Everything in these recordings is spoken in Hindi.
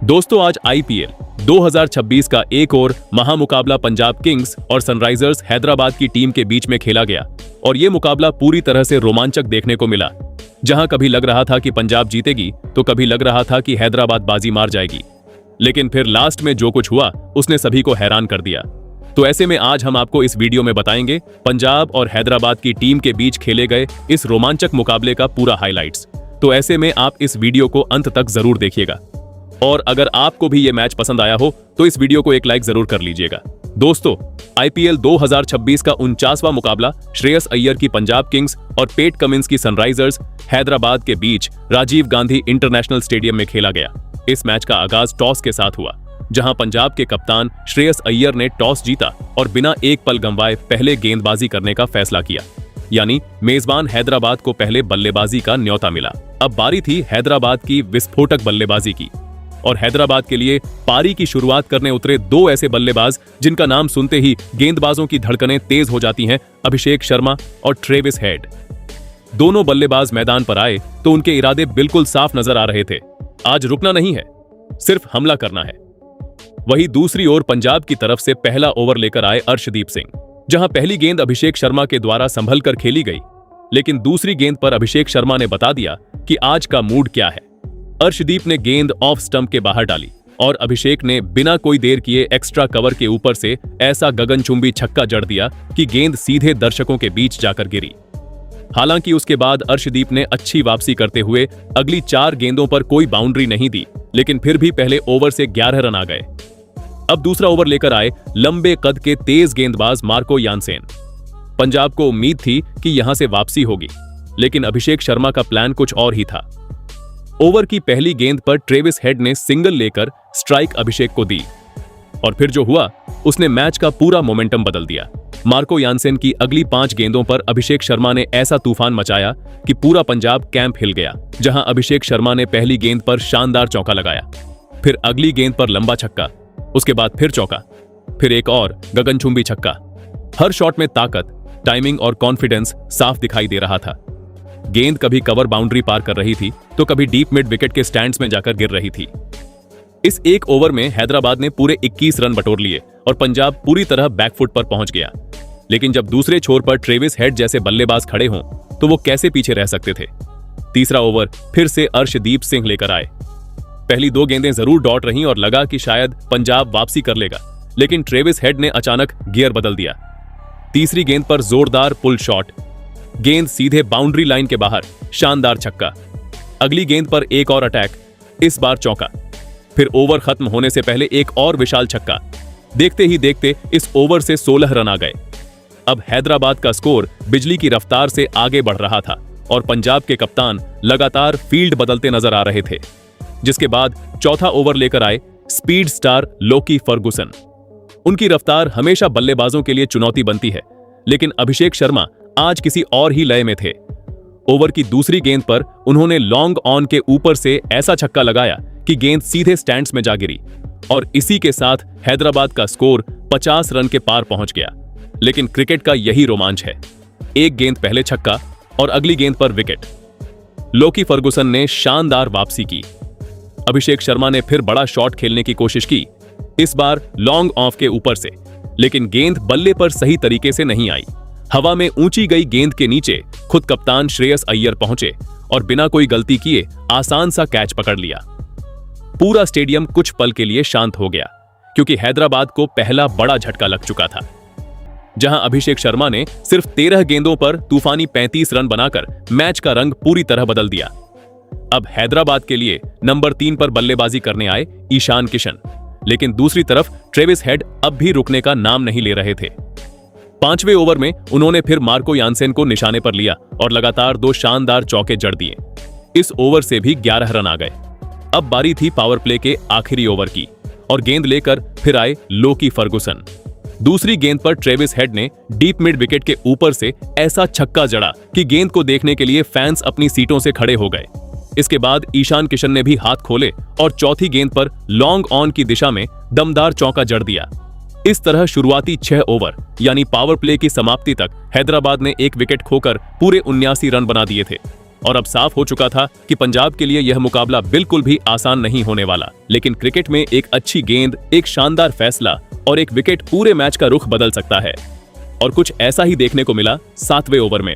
दोस्तों आज आईपीएल 2026 का एक और महामुकाबला पंजाब किंग्स और सनराइजर्स हैदराबाद की टीम के बीच में खेला गया और ये मुकाबला पूरी तरह से रोमांचक देखने को मिला। जहां कभी लग रहा था कि पंजाब जीतेगी तो कभी लग रहा था कि हैदराबाद बाजी मार जाएगी, लेकिन फिर लास्ट में जो कुछ हुआ उसने सभी को हैरान कर दिया। तो ऐसे में आज हम आपको इस वीडियो में बताएंगे पंजाब और हैदराबाद की टीम के बीच खेले गए इस रोमांचक मुकाबले का पूरा हाइलाइट्स। तो ऐसे में आप इस वीडियो को अंत तक जरूर देखिएगा और अगर आपको भी ये मैच पसंद आया हो तो इस वीडियो को एक लाइक जरूर कर लीजिएगा। दोस्तों आईपीएल 2026 का 49वां मुकाबला श्रेयस अय्यर की पंजाब किंग्स और पेट कमिंस की सनराइजर्स हैदराबाद के बीच राजीव गांधी इंटरनेशनल स्टेडियम में खेला गया। इस मैच का आगाज टॉस के साथ हुआ, जहां पंजाब के कप्तान श्रेयस अय्यर ने टॉस जीता और बिना एक पल गंवाए पहले गेंदबाजी करने का फैसला किया, यानी मेजबान हैदराबाद को पहले बल्लेबाजी का न्योता मिला। अब बारी थी हैदराबाद की विस्फोटक बल्लेबाजी की और हैदराबाद के लिए पारी की शुरुआत करने उतरे दो ऐसे बल्लेबाज जिनका नाम सुनते ही गेंदबाजों की धड़कनें तेज हो जाती हैं, अभिषेक शर्मा और ट्रेविस हेड। दोनों बल्लेबाज मैदान पर आए तो उनके इरादे बिल्कुल साफ नजर आ रहे थे, आज रुकना नहीं है, सिर्फ हमला करना है। वहीं दूसरी ओर पंजाब की तरफ से पहला ओवर लेकर आए अर्शदीप सिंह, जहां पहली गेंद अभिषेक शर्मा के द्वारा संभल कर खेली गई, लेकिन दूसरी गेंद पर अभिषेक शर्मा ने बता दिया कि आज का मूड क्या है। अर्शदीप ने गेंद ऑफ स्टंप के बाहर डाली और अभिषेक ने बिना कोई देर किए एक्स्ट्रा कवर के ऊपर से ऐसा गगनचुंबी छक्का जड़ दिया कि गेंद सीधे दर्शकों के बीच जाकर गिरी। हालांकि उसके बाद अर्शदीप ने अच्छी वापसी करते हुए अगली 4 गेंदों पर कोई बाउंड्री नहीं दी, लेकिन फिर भी पहले ओवर से 11 रन आ गए। अब दूसरा ओवर लेकर आए लंबे कद के तेज गेंदबाज मार्को यानसेन। पंजाब को उम्मीद थी कि यहां से वापसी होगी, लेकिन अभिषेक शर्मा का प्लान कुछ और ही था। ओवर की पहली गेंद पर ट्रेविस हेड ने सिंगल लेकर स्ट्राइक अभिषेक को दी और फिर जो हुआ उसने मैच का पूरा मोमेंटम बदल दिया। मार्को यानसेन की अगली 5 गेंदों पर अभिषेक शर्मा ने ऐसा तूफान मचाया कि पूरा पंजाब कैंप हिल गया, जहां अभिषेक शर्मा ने पहली गेंद पर शानदार चौका लगाया, फिर अगली गेंद पर लंबा छक्का, उसके बाद फिर चौका, फिर एक और गगनचुंबी छक्का। हर शॉट में ताकत, टाइमिंग और कॉन्फिडेंस साफ दिखाई दे रहा था। गेंद कभी कवर बाउंड्री पार कर रही थी तो कभी डीप मिड विकेट के स्टैंड्स में जाकर गिर रही थी। इस एक ओवर में हैदराबाद ने पूरे 21 रन बटोर लिए और पंजाब पूरी तरह बैकफुट पर पहुंच गया। लेकिन जब दूसरे छोर पर ट्रेविस हेड जैसे बल्लेबाज खड़े हों तो वो कैसे पीछे रह सकते थे। तीसरा ओवर फिर से अर्शदीप सिंह लेकर आए। पहली 2 गेंदें जरूर डॉट रहीं और लगा कि शायद पंजाब वापसी कर लेगा, लेकिन ट्रेविस हेड ने अचानक गियर बदल दिया। तीसरी गेंद पर जोरदार पुल शॉट, गेंद सीधे बाउंड्री लाइन के बाहर, शानदार छक्का। अगली गेंद पर एक और अटैक, इस बार चौका। फिर ओवर खत्म होने से पहले एक और विशाल छक्का। देखते ही देखते इस ओवर से 16 रन आ गए। अब हैदराबाद का स्कोर बिजली की रफ्तार से आगे बढ़ रहा था और पंजाब के कप्तान लगातार फील्ड बदलते नजर आ रहे थे। जिसके बाद चौथा ओवर लेकर आए स्पीड स्टार लोकी फर्गुसन। उनकी रफ्तार हमेशा बल्लेबाजों के लिए चुनौती बनती है, लेकिन अभिषेक शर्मा आज किसी और ही लय में थे। ओवर की दूसरी गेंद पर उन्होंने लॉन्ग ऑन के ऊपर से ऐसा छक्का लगाया कि गेंद सीधे स्टैंड्स में जा गिरी और इसी के साथ हैदराबाद का स्कोर 50 रन के पार पहुंच गया। लेकिन क्रिकेट का यही रोमांच है, एक गेंद पहले छक्का और अगली गेंद पर विकेट। लोकी फर्गुसन ने शानदार वापसी की। अभिषेक शर्मा ने फिर बड़ा शॉट खेलने की कोशिश की, इस बार लॉन्ग ऑफ के ऊपर से, लेकिन गेंद बल्ले पर सही तरीके से नहीं आई। हवा में ऊंची गई गेंद के नीचे खुद कप्तान श्रेयस अय्यर पहुंचे और बिना कोई गलती किए आसान सा कैच पकड़ लिया। पूरा स्टेडियम कुछ पल के लिए शांत हो गया, क्योंकि हैदराबाद को पहला बड़ा झटका लग चुका था। जहां अभिषेक शर्मा ने सिर्फ 13 गेंदों पर तूफानी 35 रन बनाकर मैच का रंग पूरी तरह बदल दिया। अब हैदराबाद के लिए नंबर 3 पर बल्लेबाजी करने आए ईशान किशन, लेकिन दूसरी तरफ ट्रेविस हेड अब भी रुकने का नाम नहीं ले रहे थे। 5वें ओवर में उन्होंने फिर मार्को यानसेन को निशाने पर लिया और लगातार 2 शानदार चौके जड़ दिए। इस ओवर से भी 11 रन आ गए। अब बारी थी पावर प्ले के आखिरी ओवर की और गेंद लेकर फिर आए लोकी फर्गुसन। दूसरी गेंद पर ट्रेविस हेड ने डीप मिड विकेट के ऊपर से ऐसा छक्का जड़ा कि गेंद को देखने के लिए फैंस अपनी सीटों से खड़े हो गए। इसके बाद ईशान किशन ने भी हाथ खोले और चौथी गेंद पर लॉन्ग ऑन की दिशा में दमदार चौका जड़ दिया। इस तरह शुरुआती 6 ओवर यानी पावर प्ले की समाप्ति तक हैदराबाद ने 1 विकेट खोकर पूरे 79 रन बना दिए थे। और अब साफ हो चुका था कि पंजाब के लिए यह मुकाबला बिल्कुल भी आसान नहीं होने वाला। लेकिन क्रिकेट में एक अच्छी गेंद, एक शानदार फैसला और एक विकेट पूरे मैच का रुख बदल सकता है। और कुछ ऐसा ही देखने को मिला 7वें ओवर में।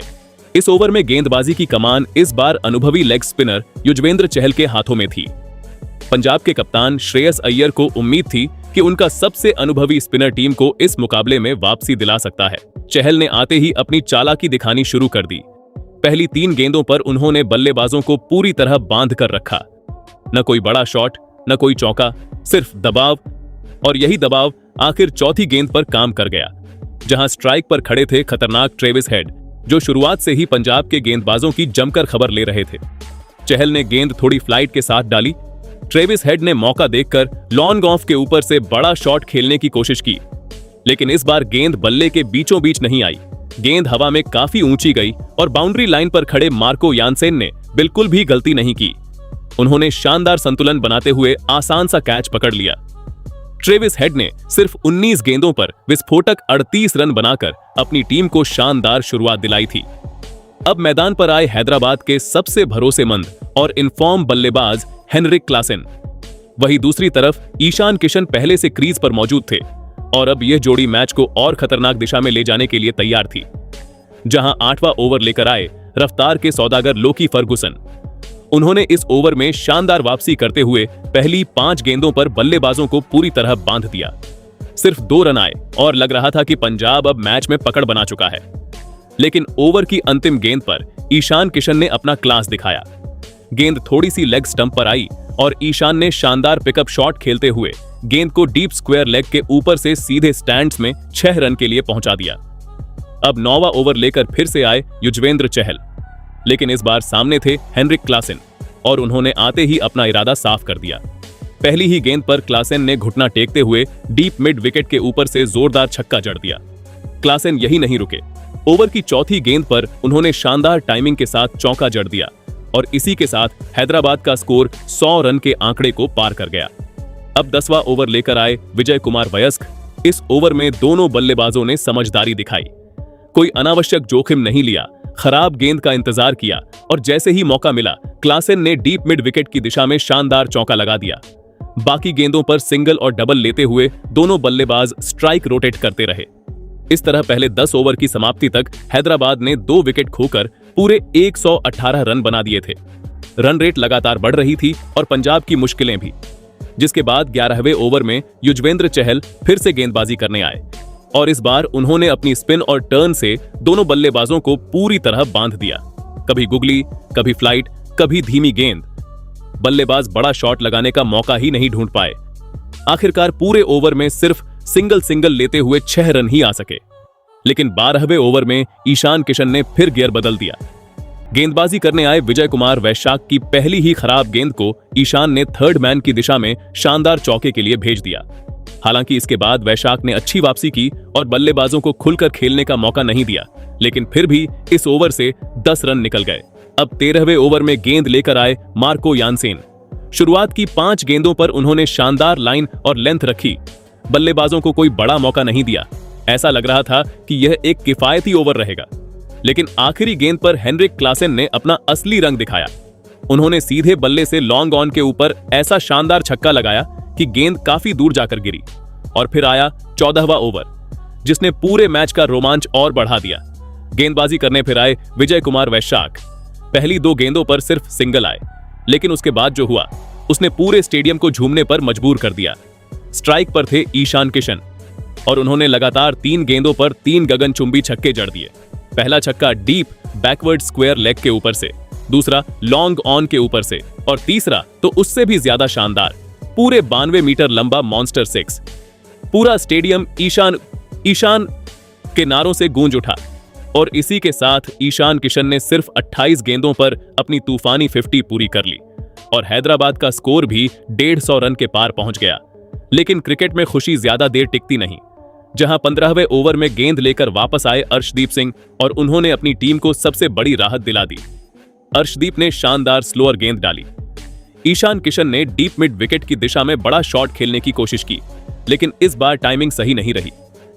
इस ओवर में गेंदबाजी की कमान इस बार अनुभवी लेग स्पिनर युजवेंद्र चहल के हाथों में थी। पंजाब के कप्तान श्रेयस अय्यर को उम्मीद थी कि उनका सबसे अनुभवी स्पिनर टीम को इस मुकाबले में वापसी दिला सकता है। चहल ने आते ही अपनी चालाकी दिखानी शुरू कर दी। पहली 3 गेंदों पर उन्होंने बल्लेबाजों को पूरी तरह बांध कर रखा। न कोई बड़ा शॉट, न कोई चौका, सिर्फ दबाव। और यही दबाव आखिर चौथी गेंद पर काम कर गया, जहां स्ट्राइक पर खड़े थे खतरनाक ट्रेविस हेड, जो शुरुआत से ही पंजाब के गेंदबाजों की जमकर खबर ले रहे थे। चहल ने गेंद थोड़ी फ्लाइट के साथ डाली। ट्रेविस हेड ने मौका देखकर लॉन्ग ऑफ के ऊपर से बड़ा शॉट खेलने की कोशिश की, लेकिन इस बार गेंद बल्ले के बीचों बीच नहीं आई। गेंद हवा में काफी ऊंची गई और बाउंड्री लाइन पर खड़े मार्को यानसेन ने बिल्कुल भी गलती नहीं की। उन्होंने शानदार संतुलन बनाते हुए आसान सा कैच पकड़ लिया। ट्रेविस हेड ने सिर्फ 19 गेंदों पर विस्फोटक 38 रन बनाकर अपनी टीम को शानदार शुरुआत दिलाई थी। अब मैदान पर आए हैदराबाद के सबसे भरोसेमंद और इनफॉर्म बल्लेबाज हेनरिक क्लासेन। वहीं दूसरी तरफ ईशान किशन पहले से क्रीज पर मौजूद थे और अब यह जोड़ी मैच को और खतरनाक दिशा में ले जाने के लिए तैयार थी। जहां 8वां ओवर लेकर आए रफ्तार के सौदागर लोकी फर्गुसन। उन्होंने इस ओवर में शानदार वापसी करते हुए पहली 5 गेंदों पर बल्लेबाजों को पूरी तरह बांध दिया। सिर्फ 2 रन आए और लग रहा था कि पंजाब अब मैच में पकड़ बना चुका है। लेकिन ओवर की अंतिम गेंद पर ईशान किशन ने अपना क्लास दिखाया। गेंद थोड़ी सी लेग स्टंप पर आई और ईशान ने शानदार पिकअप शॉट खेलते हुए गेंद को डीप स्क्वायर लेग के ऊपर से सीधे स्टैंड्स में 6 रन के लिए पहुंचा दिया। अब 9वां ओवर लेकर फिर से आए युजवेंद्र चहल, लेकिन इस बार सामने थे हेनरिक क्लासेन और उन्होंने आते ही अपना इरादा साफ कर दिया। पहली ही गेंद पर क्लासेन ने घुटना टेकते हुए डीप मिड विकेट के ऊपर से जोरदार छक्का जड़ दिया। क्लासेन यही नहीं रुके। ओवर की चौथी गेंद पर उन्होंने शानदार टाइमिंग के साथ चौका जड़ दिया और इसी के साथ हैदराबाद का स्कोर 100 रन के आंकड़े को पार कर गया। अब 10वां ओवर लेकर आए विजय कुमार वयस्क। इस ओवर में दोनों बल्लेबाजों ने समझदारी दिखाई। कोई अनावश्यक जोखिम नहीं लिया, खराब गेंद का इंतजार किया और जैसे ही मौका मिला क्लासेन ने डीप मिड विकेट की दिशा में शानदार चौका लगा दिया। बाकी गेंदों पर सिंगल और डबल लेते हुए दोनों बल्लेबाज स्ट्राइक रोटेट करते रहे। इस तरह पहले 10 ओवर की समाप्ति तक हैदराबाद ने 2 विकेट खोकर पूरे 118 रन बना दिए थे। रन रेट लगातार बढ़ रही थी और पंजाब की मुश्किलें भी। जिसके बाद 11वें ओवर में युजवेंद्र चहल फिर से गेंदबाजी करने आए और इस बार उन्होंने अपनी स्पिन और टर्न से दोनों बल्लेबाजों को पूरी तरह बांध दिया। कभी गुगली, कभी फ्लाइट, कभी धीमी गेंद। बल्लेबाज बड़ा शॉट लगाने का मौका ही नहीं ढूंढ पाए। आखिरकार पूरे ओवर में सिर्फ सिंगल लेते हुए 6 रन ही आ सके। लेकिन 12वें ओवर में ईशान किशन ने फिर गियर बदल दिया। गेंदबाजी करने आए विजय कुमार वैशाख की पहली ही खराब गेंद को ईशान ने थर्ड मैन की दिशा में शानदार चौके के लिए भेज दिया। हालांकि इसके बाद वैशाख ने अच्छी वापसी की और बल्लेबाजों को खुलकर खेलने का मौका नहीं दिया, लेकिन फिर भी इस ओवर से 10 रन निकल गए। अब 13वें ओवर में गेंद लेकर आए मार्को यानसेन। शुरुआत की 5 गेंदों पर उन्होंने शानदार लाइन और लेंथ रखी। बल्लेबाजों को कोई बड़ा मौका नहीं दिया। ऐसा लग रहा था कि यह एक किफायती ओवर रहेगा, लेकिन आखिरी गेंद पर हेनरिक क्लासेन ने अपना असली रंग दिखाया। उन्होंने सीधे बल्ले से लॉन्ग ऑन के ऊपर ऐसा शानदार छक्का लगाया कि गेंद काफी दूर जाकर गिरी। और फिर आया 14वां ओवर, जिसने पूरे मैच का रोमांच और बढ़ा दिया। गेंदबाजी करने फिर आए विजय कुमार वैशाख। पहली 2 गेंदों पर सिर्फ सिंगल आए, लेकिन उसके बाद जो हुआ उसने पूरे स्टेडियम को झूमने पर मजबूर कर दिया। स्ट्राइक पर थे ईशान किशन और उन्होंने लगातार 3 गेंदों पर 3 गगनचुंबी छक्के जड़ दिए। पहला छक्का डीप बैकवर्ड स्क्वायर लेग के ऊपर से, दूसरा लॉन्ग ऑन के ऊपर से और तीसरा तो उससे भी ज्यादा शानदार पूरे 92 मीटर लंबा मॉन्स्टर 6। पूरा स्टेडियम ईशान के नारों से गूंज उठा और इसी के साथ ईशान किशन ने सिर्फ 28 गेंदों पर अपनी तूफानी 50 पूरी कर ली और हैदराबाद का स्कोर भी 150 रन के पार पहुंच गया। लेकिन क्रिकेट में खुशी ज्यादा देर टिकती नहीं। जहां 15वें ओवर में गेंद लेकर वापस आए अर्शदीप सिंह और उन्होंने अपनी टीम को सबसे बड़ी राहत दिला दी। अर्शदीप ने शानदार स्लोअर गेंद डाली। ईशान किशन ने डीप मिड विकेट की दिशा में बड़ा शॉट खेलने की कोशिश की, लेकिन इस बार टाइमिंग सही नहीं रही।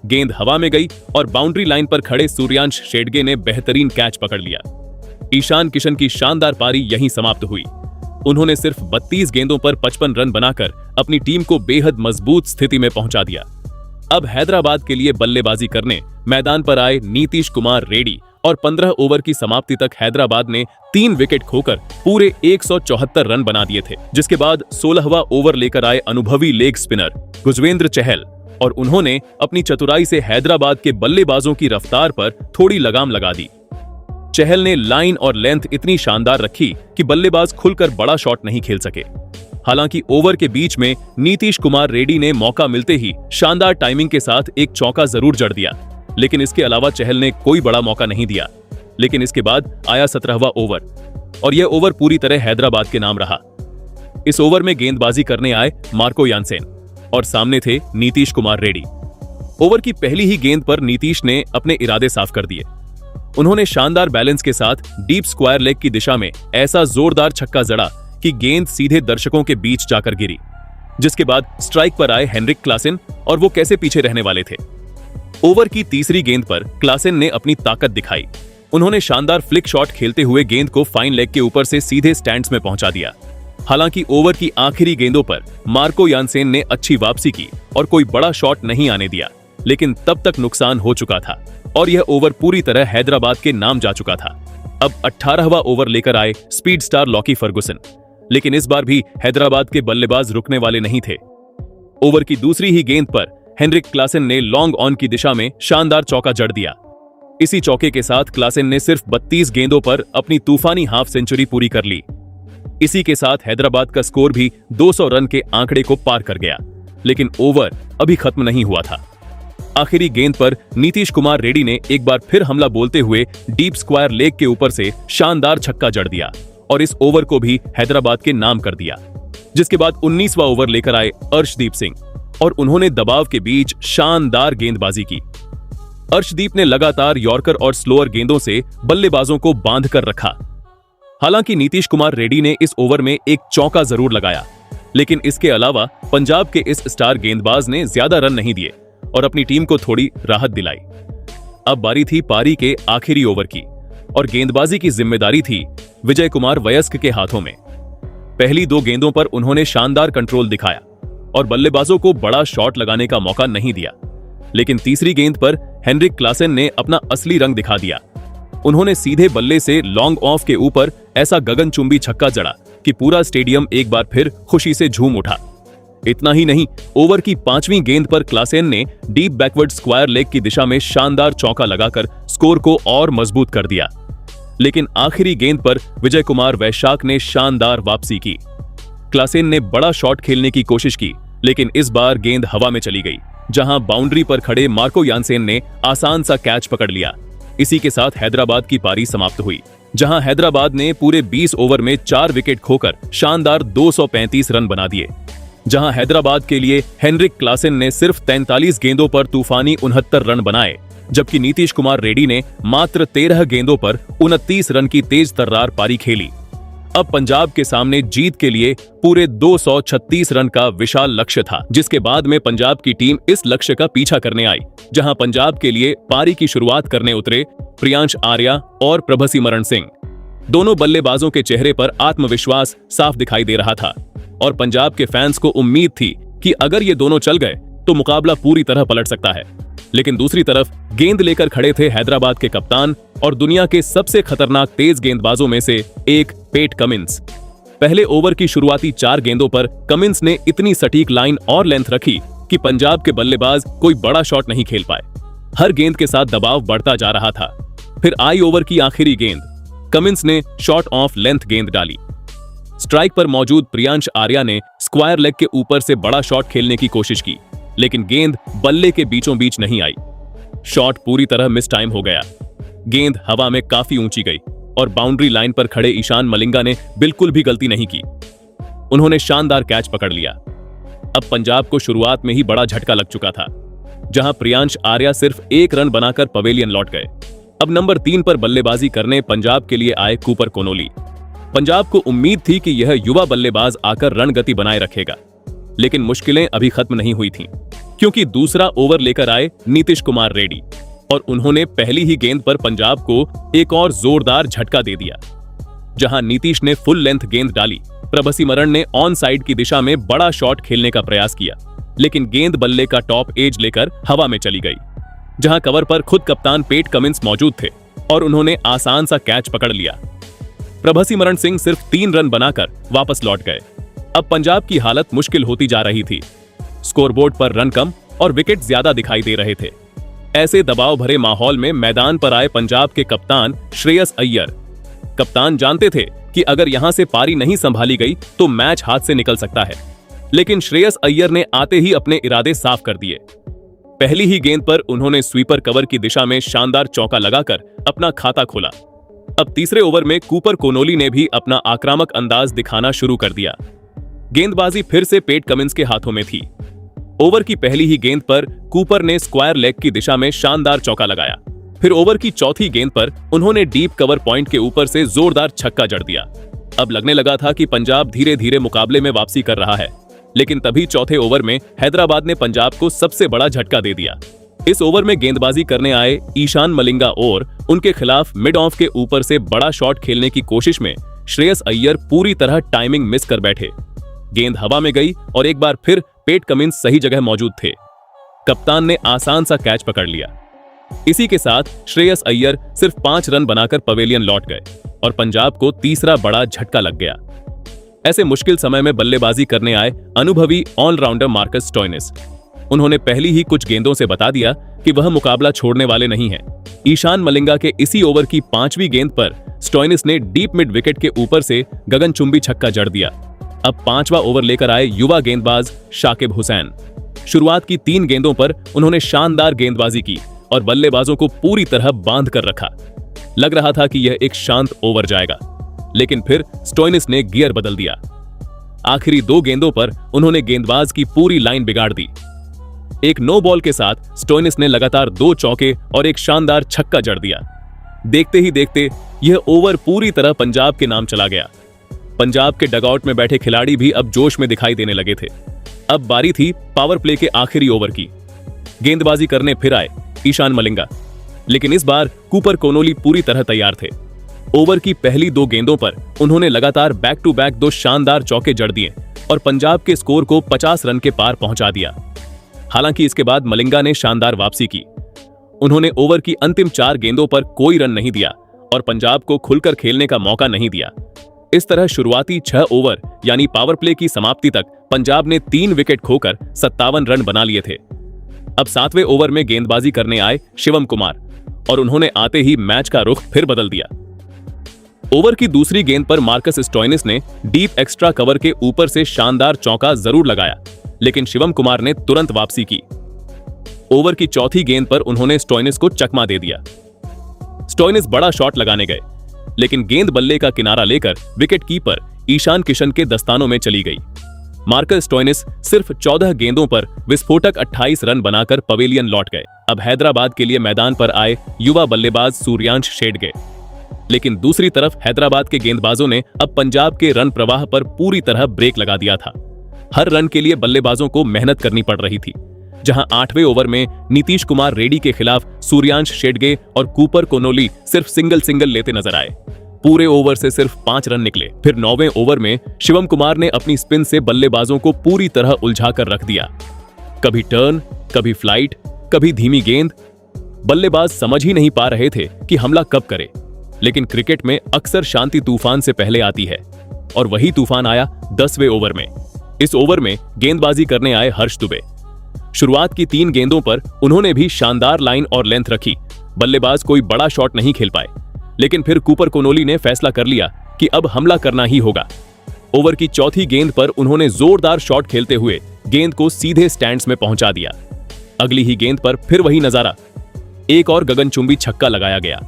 गेंद हवा में गई और बाउंड्री लाइन पर खड़े सूर्यांश शेडगे ने बेहतरीन कैच पकड़ लिया। ईशान किशन की शानदार पारी यहीं समाप्त हुई। उन्होंने सिर्फ 32 गेंदों पर 55 रन बनाकर अपनी टीम को बेहद मजबूत स्थिति में पहुंचा दिया। अब हैदराबाद के लिए बल्लेबाजी करने मैदान पर आए नीतीश कुमार रेड्डी और 15 ओवर की समाप्ति तक हैदराबाद ने 3 विकेट खोकर पूरे 174 रन बना दिए थे, जिसके बाद 16वां ओवर लेकर आए अनुभवी लेग स्पिनर युजवेंद्र चहल और उन्होंने अपनी चतुराई से हैदराबाद के बल्लेबाजों की रफ्तार पर थोड़ी लगाम लगा दी। चहल ने लाइन और लेंथ इतनी शानदार रखी कि बल्लेबाज खुलकर बड़ा शॉट नहीं खेल सके। हालांकि ओवर के बीच में नीतीश कुमार रेड्डी ने मौका मिलते ही शानदार टाइमिंग के साथ एक चौका जरूर जड़ दिया, लेकिन इसके अलावा चहल ने कोई बड़ा मौका नहीं दिया। लेकिन इसके बाद आया 17वां ओवर और यह ओवर पूरी तरह हैदराबाद के नाम रहा। इस ओवर में गेंदबाजी करने आए मार्को यानसेन और सामने थे नीतीश कुमार रेड्डी। ओवर की पहली ही गेंद पर नीतीश ने अपने इरादे साफ कर दिए। उन्होंने शानदार बैलेंस के साथ डीप स्क्वायर लेग की दिशा में ऐसा जोरदार छक्का जड़ा कि गेंद सीधे दर्शकों के बीच जाकर गिरी, जिसके बाद स्ट्राइक पर आए हेनरिक क्लासेन और वो कैसे पीछे रहने वाले थे। ओवर की तीसरी गेंद पर क्लासेन ने अपनी ताकत दिखाई। उन्होंने शानदार फ्लिक शॉट खेलते हुए गेंद को फाइन लेग के ऊपर से सीधे स्टैंड्स में पहुंचा दिया। हालांकि ओवर की आखिरी गेंदों पर मार्को यानसेन ने अच्छी वापसी की और कोई बड़ा शॉट नहीं आने दिया, लेकिन तब तक नुकसान हो चुका था और यह ओवर पूरी तरह हैदराबाद के नाम जा चुका था। अब 18वां ओवर लेकर आए स्पीड स्टार लॉकी फर्गुसन, लेकिन इस बार भी हैदराबाद के बल्लेबाज रुकने वाले नहीं थे। ओवर की दूसरी ही गेंद पर हेनरिक क्लासेन ने लॉन्ग ऑन की दिशा में शानदार चौका जड़ दिया। इसी चौके के साथ क्लासेन ने सिर्फ 32 गेंदों पर अपनी तूफानी हाफ सेंचुरी पूरी कर ली। इसी के साथ हैदराबाद का स्कोर भी 200 रन के आंकड़े को पार कर गया, लेकिन ओवर अभी खत्म नहीं हुआ था। आखिरी गेंद पर नीतीश कुमार रेड्डी ने एक बार फिर हमला बोलते हुए डीप स्क्वायर लेग के ऊपर से शानदार छक्का जड़ दिया और इस ओवर को भी हैदराबाद के नाम कर दिया। जिसके बाद 19वां ओवर लेकर आए अर्शदीप सिंह और उन्होंने दबाव के बीच शानदार गेंदबाजी की। अर्शदीप ने लगातार यॉर्कर और स्लोअर गेंदों से बल्लेबाजों को बांध कर रखा। हालांकि नीतीश कुमार रेड्डी ने इस ओवर में एक चौका जरूर लगाया, लेकिन इसके अलावा पंजाब के इस स्टार गेंदबाज ने ज्यादा रन नहीं दिए और अपनी टीम को थोड़ी राहत दिलाई। अब बारी थी पारी के आखिरी ओवर की और गेंदबाजी की जिम्मेदारी थी विजय कुमार वयस्क के हाथों में। पहली 2 गेंदों पर उन्होंने शानदार कंट्रोल दिखाया और बल्लेबाजों को बड़ा शॉट लगाने का मौका नहीं दिया, लेकिन तीसरी गेंद पर हेनरिक क्लासेन ने अपना असली रंग दिखा दिया। उन्होंने सीधे बल्ले से लॉन्ग ऑफ के ऊपर ऐसा गगनचुंबी छक्का जड़ा कि पूरा स्टेडियम एक बार फिर खुशी से झूम उठा। इतना ही नहीं, ओवर की 5वीं गेंद पर क्लासेन ने डीप बैकवर्ड स्क्वायर लेग की दिशा में शानदार चौका लगाकर स्कोर को और मजबूत कर दिया। लेकिन आखिरी गेंद पर विजय कुमार वैशाख ने शानदार वापसी की। क्लासेन ने बड़ा शॉट खेलने की कोशिश की, लेकिन इस बार गेंद हवा में चली गई, जहां बाउंड्री पर खड़े मार्को यानसेन ने आसान सा कैच पकड़ लिया। इसी के साथ हैदराबाद की पारी समाप्त हुई, जहां हैदराबाद ने पूरे 20 ओवर में 4 विकेट खोकर शानदार 235 रन बना दिए। जहां हैदराबाद के लिए हेनरिक क्लासेन ने सिर्फ 43 गेंदों पर तूफानी 69 रन बनाए, जबकि नीतीश कुमार रेड्डी ने मात्र 13 गेंदों पर 29 रन की तेज तर्रार पारी खेली। अब पंजाब के सामने जीत के लिए पूरे 236 रन का विशाल लक्ष्य था, जिसके बाद में पंजाब की टीम इस लक्ष्य का पीछा करने आई, जहां पंजाब के लिए पारी की शुरुआत करने उतरे प्रियांश आर्या और प्रभसिमरण सिंह। दोनों बल्लेबाजों के चेहरे पर आत्मविश्वास साफ दिखाई दे रहा था और पंजाब के फैंस को उम्मीद थी कि अगर ये दोनों चल गए तो मुकाबला पूरी तरह पलट सकता है। लेकिन दूसरी तरफ गेंद लेकर खड़े थे हैदराबाद के कप्तान और दुनिया के सबसे खतरनाक तेज गेंदबाजों में से एक पैट कमिंस। पहले ओवर की शुरुआती 4 गेंदों पर कमिंस ने इतनी सटीक लाइन और लेंथ रखी कि पंजाब के बल्लेबाज कोई बड़ा शॉट नहीं खेल पाए। हर गेंद के साथ दबाव बढ़ता जा रहा था। फिर आई ओवर की आखिरी गेंद, कमिंस ने शॉट ऑफ लेंथ गेंद डाली। स्ट्राइक पर मौजूद प्रियांश आर्या ने स्क्वायर लेग के ऊपर से बड़ा शॉट खेलने की कोशिश की, लेकिन गेंद बल्ले के बीचों बीच नहीं आई। शॉट पूरी तरह मिस टाइम हो गया। गेंद हवा में काफी ऊंची गई और बाउंड्री लाइन पर खड़े ईशान मलिंगा ने बिल्कुल भी गलती नहीं की। उन्होंने शानदार कैच पकड़ लिया। अब पंजाब को शुरुआत में ही बड़ा झटका लग चुका था, जहां प्रियांश आर्या सिर्फ 1 रन बनाकर पवेलियन लौट गए। अब नंबर 3 पर बल्लेबाजी करने पंजाब के लिए आए कूपर कोनोली। पंजाब को उम्मीद थी कि यह युवा बल्लेबाज आकर रन गति बनाए रखेगा, लेकिन मुश्किलें अभी खत्म नहीं हुई थीं, क्योंकि दूसरा ओवर लेकर आए नीतीश कुमार रेड्डी। और उन्होंने पहली ही गेंद पर पंजाब को एक और जोरदार झटका दे दिया। जहां नीतीश ने फुल लेंथ गेंद डाली, प्रभसिमरण ने ऑन साइड की दिशा में बड़ा शॉट खेलने का प्रयास किया, लेकिन गेंद बल्ले का टॉप एज लेकर हवा में चली गई। जहां कवर पर खुद कप्तान पेट कमिंस मौजूद थे और उन्होंने आसान सा कैच पकड़ लिया। प्रभसिमरण सिंह सिर्फ 3 रन बनाकर वापस लौट गए। अब पंजाब की हालत मुश्किल होती जा रही थी। स्कोरबोर्ड पर रन कम और विकेट ज्यादा दिखाई दे रहे थे। ऐसे दबाव भरे माहौल में मैदान पर आए पंजाब के कप्तान श्रेयस अय्यर। कप्तान जानते थे कि अगर यहां से पारी नहीं संभाली गई तो मैच हाथ से निकल सकता है, लेकिन श्रेयस अय्यर ने आते ही अपने इरादे साफ कर दिए। पहली ही गेंद पर उन्होंने स्वीपर कवर की दिशा में शानदार चौका लगाकर अपना खाता खोला। अब तीसरे ओवर में कूपर कोनोली ने भी अपना आक्रामक अंदाज दिखाना शुरू कर दिया। गेंदबाजी फिर से पेट कमिंस के हाथों में थी। ओवर की पहली ही गेंद पर कूपर ने स्क्वायर लेग की दिशा में शानदार चौका लगाया। फिर ओवर की चौथी गेंद पर उन्होंने डीप कवर पॉइंट के ऊपर से जोरदार छक्का जड़ दिया। अब लगने लगा था कि पंजाब धीरे धीरे मुकाबले में वापसी कर रहा है, लेकिन तभी चौथे ओवर में हैदराबाद ने पंजाब को सबसे बड़ा झटका दे दिया। इस ओवर में गेंदबाजी करने आए ईशान मलिंगा और उनके खिलाफ मिड ऑफ के ऊपर से बड़ा शॉट खेलने की कोशिश में श्रेयस अय्यर पूरी तरह टाइमिंग मिस कर बैठे। गेंद हवा में गई और एक बार फिर पेट कमिंस सही जगह मौजूद थे। कप्तान ने आसान सा कैच पकड़ लिया। इसी के साथ श्रेयस अय्यर सिर्फ 5 रन बनाकर पवेलियन लौट गए और पंजाब को तीसरा बड़ा झटका लग गया। ऐसे मुश्किल समय में बल्लेबाजी करने आए अनुभवी ऑलराउंडर मार्कस स्टोइनिस। उन्होंने पहली ही कुछ गेंदों से बता दिया कि वह मुकाबला छोड़ने वाले नहीं हैं। ईशान मलिंगा के इसी ओवर की 5वीं गेंद पर स्टोइनिस ने डीप मिड विकेट के ऊपर से गगनचुंबी छक्का जड़ दिया। अब 5वां ओवर लेकर आए युवा गेंदबाज शाकिब हुसैन। शुरुआत की 3 गेंदों पर उन्होंने शानदार गेंदबाजी की और बल्लेबाजों को पूरी तरह बांध कर रखा। लग रहा था कि यह एक शांत ओवर जाएगा, लेकिन फिर स्टोइनिस ने गियर बदल दिया। आखिरी 2 गेंदों पर उन्होंने गेंदबाज की पूरी लाइन बिगाड़ दी। एक नो बॉल के साथ स्टोइनिस ने लगातार 2 चौके और एक शानदार छक्का जड़ दिया। देखते ही देखते यह ओवर पूरी तरह पंजाब के नाम चला गया। पंजाब के डगआउट में बैठे खिलाड़ी भी अब जोश में दिखाई देने लगे थे। अब बारी थी पावर प्ले के आखिरी ओवर की। गेंदबाजी करने फिर आए ईशान मलिंगा, लेकिन इस बार कूपर कोनोली पूरी तरह तैयार थे। ओवर की पहली 2 गेंदों पर उन्होंने लगातार बैक टू बैक 2 शानदार चौके जड़ दिए और पंजाब के स्कोर को 50 रन के पार पहुंचा दिया। हालांकि इसके बाद मलिंगा ने शानदार वापसी की। उन्होंने ओवर की अंतिम 4 गेंदों पर कोई रन नहीं दिया और पंजाब को खुलकर खेलने का मौका नहीं दिया। इस तरह शुरुआती 6 ओवर यानी पावर प्ले की समाप्ति तक पंजाब ने 3 विकेट खोकर 57 रन बना लिए थे। अब 7वें ओवर में गेंदबाजी करने आए शिवम कुमार और उन्होंने आते ही मैच का रुख फिर बदल दिया। ओवर की दूसरी गेंद पर मार्कस स्टोइनिस ने डीप एक्स्ट्रा कवर के ऊपर से शानदार चौका जरूर लगाया, लेकिन शिवम कुमार ने तुरंत वापसी की। ओवर की चौथी गेंद पर उन्होंने स्टोइनिस को चकमा दे दिया। स्टोइनिस बड़ा शॉट लगाने गए, लेकिन गेंद बल्ले का किनारा लेकर विकेट कीपर ईशान किशन के दस्तानों में चली गई। मार्कस स्टोइनिस सिर्फ 14 गेंदों पर विस्फोटक 28 रन बनाकर पवेलियन लौट गए। अब हैदराबाद के लिए मैदान पर आए युवा बल्लेबाज सूर्यांश शेडगे, लेकिन दूसरी तरफ हैदराबाद के गेंदबाजों ने अब पंजाब के रन प्रवाह पर पूरी तरह ब्रेक लगा दिया था। हर रन के लिए बल्लेबाजों को मेहनत करनी पड़ रही थी। जहां 8वें ओवर में नीतीश कुमार रेड्डी के खिलाफ सूर्यांश शेडगे और कूपर कोनोली सिर्फ सिंगल लेते नजर आए। पूरे ओवर से सिर्फ 5 रन निकले। फिर 9वें ओवर में शिवम कुमार ने अपनी स्पिन से बल्लेबाजों को पूरी तरह उलझा कर रख दिया। कभी टर्न, कभी फ्लाइट, कभी धीमी गेंद। बल्लेबाज समझ ही नहीं पा रहे थे कि हमला कब करे। लेकिन क्रिकेट में अक्सर शांति तूफान से पहले आती है, और वही तूफान आया 10वें ओवर में। इस ओवर में गेंदबाजी करने आए हर्ष दुबे। शुरुआत की 3 गेंदों पर उन्होंने भी शानदार लाइन और लेंथ रखी। बल्लेबाज कोई बड़ा शॉट नहीं खेल पाए, लेकिन फिर कूपर कोनोली ने फैसला कर लिया कि अब हमला करना ही होगा। ओवर की चौथी गेंद पर उन्होंने जोरदार शॉट खेलते हुए गेंद को सीधे स्टैंड्स में पहुंचा दिया। अगली ही गेंद पर फिर वही नजारा, एक और गगनचुंबी छक्का लगाया गया।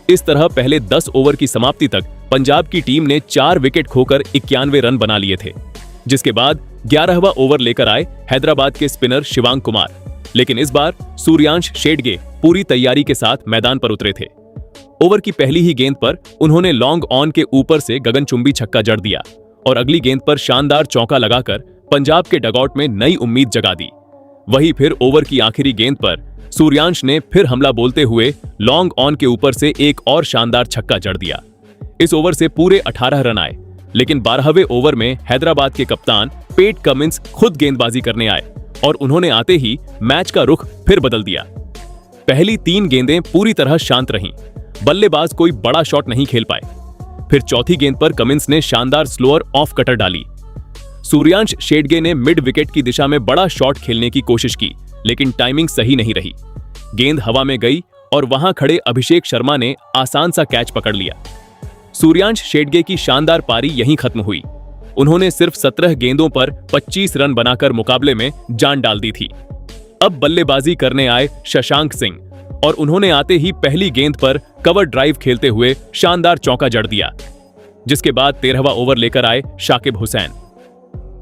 इस तरह पहले 10 ओवर की समाप्ति तक पंजाब की टीम ने 4 विकेट खोकर 91 रन बना लिए थे, जिसके बाद 11वां ओवर लेकर आए हैदराबाद के स्पिनर शिवांग कुमार। लेकिन इस बार सूर्यांश शेडगे पूरी तैयारी के साथ मैदान पर उतरे थे। ओवर की पहली ही गेंद पर उन्होंने लॉन्ग ऑन के ऊपर से गगनचुंबी छक्का जड़ दिया और अगली गेंद पर शानदार चौका लगाकर पंजाब के डगआउट में नई उम्मीद जगा दी। वहीं फिर ओवर की आखिरी गेंद पर सूर्यांश ने फिर हमला बोलते हुए लॉन्ग ऑन के ऊपर से एक और शानदार छक्का जड़ दिया। इस ओवर से पूरे 18 रन आए, लेकिन 12वें ओवर में हैदराबाद के कप्तान पेट कमिंस खुद गेंदबाजी करने आए और उन्होंने आते ही मैच का रुख फिर बदल दिया। पहली 3 गेंदें पूरी तरह शांत रहीं, बल्लेबाज कोई बड़ा शॉट नहीं खेल पाए। फिर चौथी गेंद पर कमिंस ने शानदार स्लोअर ऑफ कटर डाली। सूर्यांश शेडगे ने मिड विकेट की दिशा में बड़ा शॉट खेलने की कोशिश की, लेकिन टाइमिंग सही नहीं रही। गेंद हवा में गई और वहां खड़े अभिषेक शर्मा ने आसान सा कैच पकड़ लिया। सूर्यांश शेडगे की शानदार पारी यहीं खत्म हुई। उन्होंने सिर्फ 17 गेंदों पर 25 रन बनाकर मुकाबले में जान डाल दी थी। अब बल्लेबाजी करने आए शशांक सिंह और उन्होंने आते ही पहली गेंद पर कवर ड्राइव खेलते हुए शानदार चौका जड़ दिया, जिसके बाद 13वां ओवर लेकर आए शाकिब हुसैन।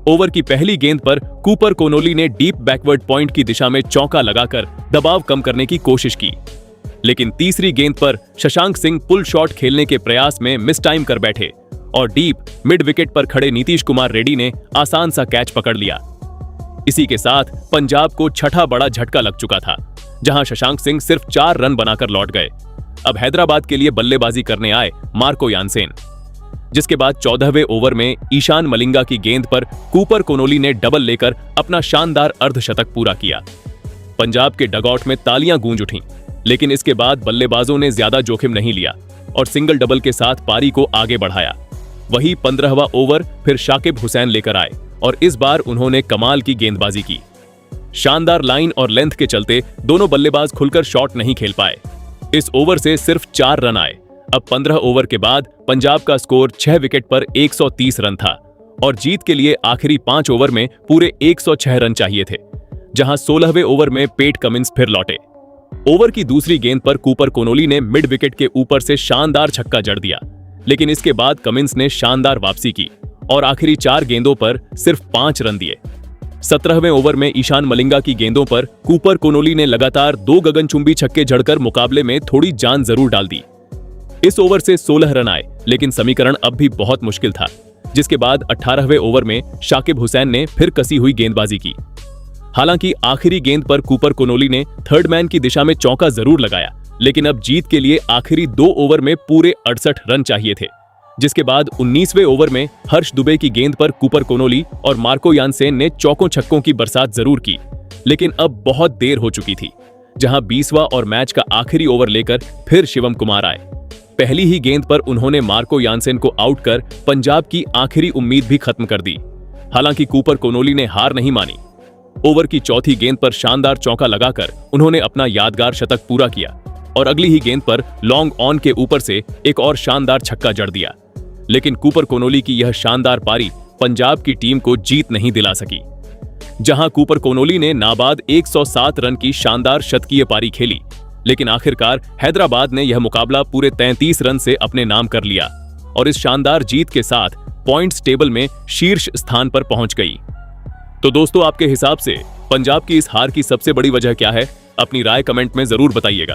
ओवर की पहली गेंद पर कूपर कोनोली ने डीप बैकवर्ड पॉइंट की दिशा में चौका लगाकर दबाव कम करने की कोशिश की, लेकिन तीसरी गेंद पर शशांक सिंह पुल शॉट खेलने के प्रयास में मिस टाइम कर बैठे और डीप मिड विकेट पर खड़े नीतीश कुमार रेड्डी ने आसान सा कैच पकड़ लिया। इसी के साथ पंजाब को छठा बड़ा झटका लग चुका था, जहां शशांक सिंह सिर्फ 4 रन बनाकर लौट गए। अब हैदराबाद के लिए बल्लेबाजी करने आए मार्को यानसेन, जिसके बाद 14वें ओवर में ईशान मलिंगा की गेंद पर कूपर कोनोली ने डबल लेकर अपना शानदार अर्धशतक पूरा किया। पंजाब के डगआउट में तालियां गूंज उठीं, लेकिन इसके बाद बल्लेबाजों ने ज्यादा जोखिम नहीं लिया और सिंगल डबल के साथ पारी को आगे बढ़ाया। वही 15वां ओवर फिर शाकिब हुसैन लेकर आए और इस बार उन्होंने कमाल की गेंदबाजी की। शानदार लाइन और लेंथ के चलते दोनों बल्लेबाज खुलकर शॉट नहीं खेल पाए। इस ओवर से सिर्फ 4 रन आए। अब 15 ओवर के बाद पंजाब का स्कोर 6 विकेट पर 130 रन था और जीत के लिए आखिरी 5 ओवर में पूरे 106 रन चाहिए थे, जहां 16वें ओवर में पेट कमिंस फिर लौटे। ओवर की दूसरी गेंद पर कूपर कोनोली ने मिड विकेट के ऊपर से शानदार छक्का जड़ दिया, लेकिन इसके बाद कमिंस ने शानदार वापसी की और आखिरी 4 गेंदों पर सिर्फ 5 रन दिए। 17वें ओवर में ईशान मलिंगा की गेंदों पर कूपर कोनोली ने लगातार 2 गगनचुंबी छक्के जड़कर मुकाबले में थोड़ी जान जरूर डाल दी। इस ओवर से 16 रन आए, लेकिन समीकरण अब भी बहुत मुश्किल था, जिसके बाद 18वें ओवर में शाकिब हुसैन ने फिर कसी हुई गेंदबाजी की। हालांकि आखिरी गेंद पर कूपर कोनोली ने थर्ड मैन की दिशा में चौका जरूर लगाया, लेकिन अब जीत के लिए आखिरी 2 ओवर में पूरे 68 रन चाहिए थे, जिसके बाद 19वें ओवर में हर्ष दुबे की गेंद पर कूपर कोनोली और मार्को यानसेन ने चौकों छक्कों की बरसात जरूर की, लेकिन अब बहुत देर हो चुकी थी, जहां 20वां और मैच का आखिरी ओवर लेकर फिर शिवम कुमार आए। पहली ही गेंद पर उन्होंने मार्को यानसेन को आउट कर पंजाब की आखिरी उम्मीद भी खत्म कर दी। हालांकि कूपर कोनोली ने हार नहीं मानी। ओवर की चौथी गेंद पर शानदार चौका लगाकर उन्होंने अपना यादगार शतक पूरा किया और अगली ही गेंद पर लॉन्ग ऑन के ऊपर से एक और शानदार छक्का जड़ दिया, लेकिन कूपर कोनोली की यह शानदार पारी पंजाब की टीम को जीत नहीं दिला सकी। जहां कूपर कोनोली ने नाबाद 107 रन की शानदार शतकीय पारी खेली, लेकिन आखिरकार हैदराबाद ने यह मुकाबला पूरे 33 रन से अपने नाम कर लिया और इस शानदार जीत के साथ पॉइंट्स टेबल में शीर्ष स्थान पर पहुंच गई। तो दोस्तों, आपके हिसाब से पंजाब की इस हार की सबसे बड़ी वजह क्या है? अपनी राय कमेंट में जरूर बताइएगा।